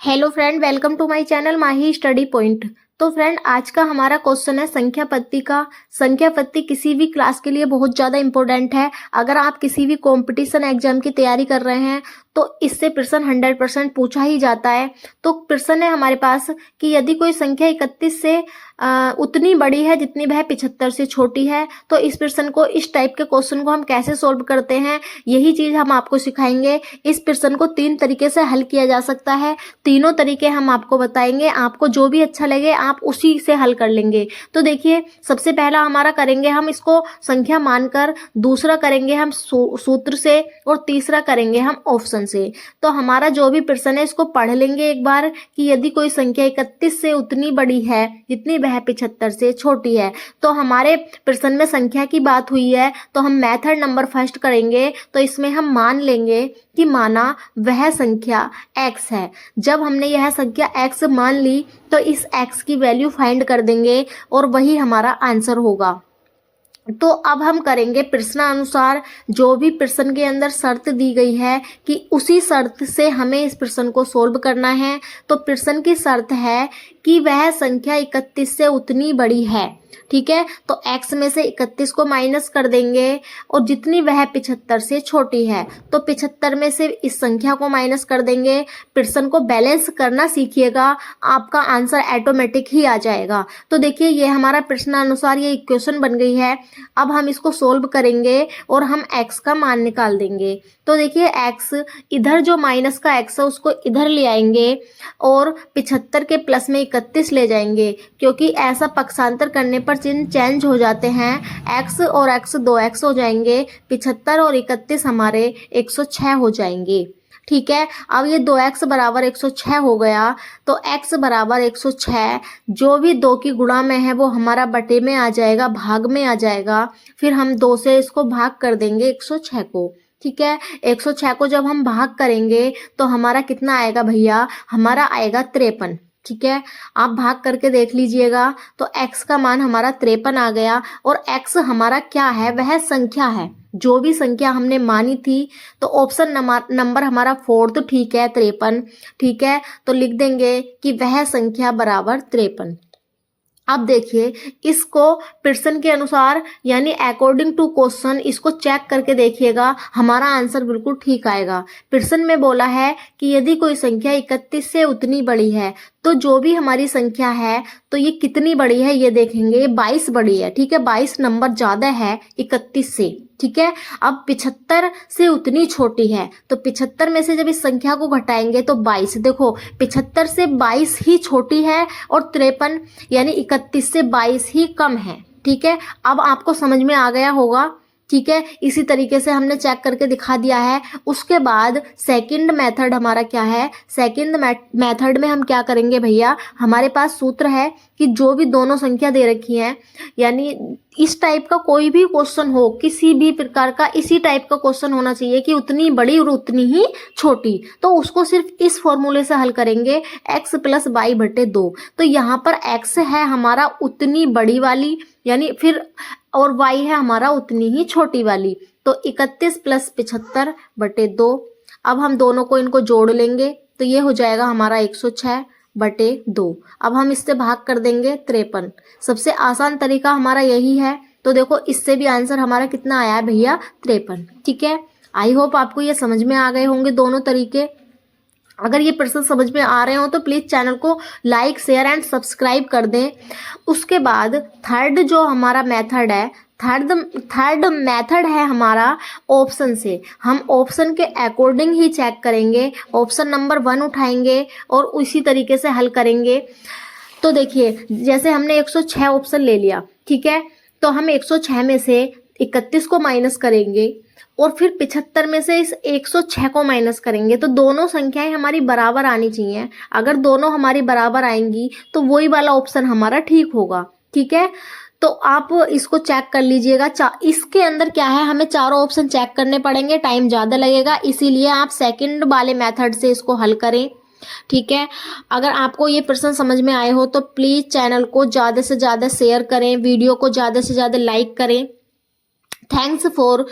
Hello friend, welcome to my channel Mahi study point. तो friend, आज का हमारा क्वेश्चन है संख्या पत्ती का। संख्या पत्ती किसी भी क्लास के लिए बहुत ज़्यादा इंपॉर्टेंट है। अगर आप किसी भी कंपटीशन एग्जाम की तैयारी कर रहे हैं तो इससे प्रश्न 100% पूछा ही जाता है। तो प्रश्न है हमारे पास कि यदि कोई संख्या 31 से उतनी बड़ी है जितनी वह 75 से छोटी है, तो इस प्रश्न को, इस टाइप के क्वेश्चन को हम कैसे सोल्व करते हैं, यही चीज़ हम आपको सिखाएंगे। इस प्रश्न को 3 तरीके से हल किया जा सकता है। तीनों तरीके हम आपको बताएंगे, आपको जो भी अच्छा लगे आप उसी से हल कर लेंगे। तो देखिए, सबसे पहला हमारा करेंगे हम इसको संख्या मानकर, दूसरा करेंगे हम सूत्र से, और तीसरा करेंगे हम ऑप्शन से। तो हमारा जो भी प्रश्न है इसको पढ़ लेंगे एक बार कि यदि कोई संख्या 31 से उतनी बड़ी है जितनी वह 75 से छोटी है। तो हमारे प्रश्न में संख्या की बात हुई है, तो हम मेथड नंबर फर्स्ट करेंगे। तो इसमें हम मान लेंगे कि माना वह संख्या x है। जब हमने यह संख्या x मान ली तो इस x की वैल्यू फाइंड कर देंगे और वही हमारा आंसर होगा। तो अब हम करेंगे प्रश्नानुसार, जो भी प्रश्न के अंदर शर्त दी गई है कि उसी शर्त से हमें इस प्रश्न को सोल्व करना है। तो प्रश्न की शर्त है कि वह संख्या 31 से उतनी बड़ी है। ठीक है, तो x में से 31 को माइनस कर देंगे और जितनी वह 75 से छोटी है, तो 75 में से इस संख्या को माइनस कर देंगे। प्रश्न को बैलेंस करना सीखिएगा, आपका आंसर ऑटोमेटिक ही आ जाएगा। तो देखिए, ये हमारा प्रश्नानुसार ये इक्वेशन बन गई है। अब हम इसको सोल्व करेंगे और हम x का मान निकाल देंगे। तो देखिए, x इधर जो माइनस का x है उसको इधर ले आएंगे और 75 के प्लस में 31 ले जाएंगे, क्योंकि ऐसा पक्षांतर करने पर चिन्ह चेंज हो जाते हैं। x और x 2x हो जाएंगे, 75 और 31 हमारे 106 हो जाएंगे। ठीक है, अब ये 2x बराबर 106 हो गया, तो x बराबर 106 जो भी 2 की गुणा में है वो हमारा बटे में आ जाएगा, भाग में आ जाएगा। फिर हम 2 से इसको भाग कर देंगे 106 को। ठीक है, 106 को जब हम भाग करेंगे तो हमारा कितना आएगा भैया, हमारा आएगा 53। ठीक है, आप भाग करके देख लीजिएगा। तो x का मान हमारा 53 आ गया और x हमारा क्या है, वह संख्या है, जो भी संख्या हमने मानी थी। तो ऑप्शन नंबर हमारा 4th ठीक है, 53। ठीक है, तो लिख देंगे कि वह संख्या बराबर 53। अब देखिए, इसको प्रश्न के अनुसार यानी अकॉर्डिंग टू क्वेश्चन इसको चेक करके देखिएगा, हमारा आंसर बिल्कुल ठीक आएगा। प्रश्न में बोला है कि यदि कोई संख्या 31 से उतनी बड़ी है, तो जो भी हमारी संख्या है तो ये कितनी बड़ी है ये देखेंगे। ये 22 बड़ी है। ठीक है, 22 नंबर ज्यादा है 31 से। ठीक है, अब 75 से उतनी छोटी है, तो 75 में से जब इस संख्या को घटाएंगे तो 22। देखो, 75 से 22 ही छोटी है और 53 यानी 31 से 22 ही कम है। ठीक है, अब आपको समझ में आ गया होगा। ठीक है, इसी तरीके से हमने चेक करके दिखा दिया है। उसके बाद सेकंड मेथड हमारा क्या है, सेकंड मेथड में हम क्या करेंगे भैया, हमारे पास सूत्र है कि जो भी दोनों संख्या दे रखी हैं, यानी इस टाइप का कोई भी क्वेश्चन हो, किसी भी प्रकार का इसी टाइप का क्वेश्चन होना चाहिए कि उतनी बड़ी और उतनी ही छोटी, तो उसको सिर्फ इस फॉर्मूले से हल करेंगे, x + y/2। तो यहाँ पर x है हमारा उतनी बड़ी वाली, यानी फिर और y है हमारा उतनी ही छोटी वाली। तो 31 + 75/2। अब हम दोनों को इनको जोड़ लेंगे तो ये हो जाएगा हमारा 106/2। अब हम इससे भाग कर देंगे 53। सबसे आसान तरीका हमारा यही है। तो देखो, इससे भी आंसर हमारा कितना आया है भैया, 53। ठीक है, आई होप आपको ये समझ में आ गए होंगे दोनों तरीके। अगर ये प्रश्न समझ में आ रहे हो तो प्लीज़ चैनल को लाइक, शेयर एंड सब्सक्राइब कर दें। उसके बाद थर्ड जो हमारा मेथड है, थर्ड मेथड है हमारा ऑप्शन से। हम ऑप्शन के अकॉर्डिंग ही चेक करेंगे, ऑप्शन नंबर 1 उठाएंगे और उसी तरीके से हल करेंगे। तो देखिए, जैसे हमने 106 ऑप्शन ले लिया, ठीक है, तो हम 106 में से 31 को माइनस करेंगे और फिर 75 में से इस 106 को माइनस करेंगे। तो दोनों संख्याएं हमारी बराबर आनी चाहिए। अगर दोनों हमारी बराबर आएंगी तो वही वाला ऑप्शन हमारा ठीक होगा। ठीक है, तो आप इसको चेक कर लीजिएगा। इसके अंदर क्या है, हमें चारों ऑप्शन चेक करने पड़ेंगे, टाइम ज़्यादा लगेगा, इसीलिए आप सेकंड वाले मेथड से इसको हल करें। ठीक है, अगर आपको ये प्रश्न समझ में आए हो तो प्लीज़ चैनल को ज़्यादा से ज़्यादा शेयर करें, वीडियो को ज़्यादा से ज़्यादा लाइक करें। Thanks for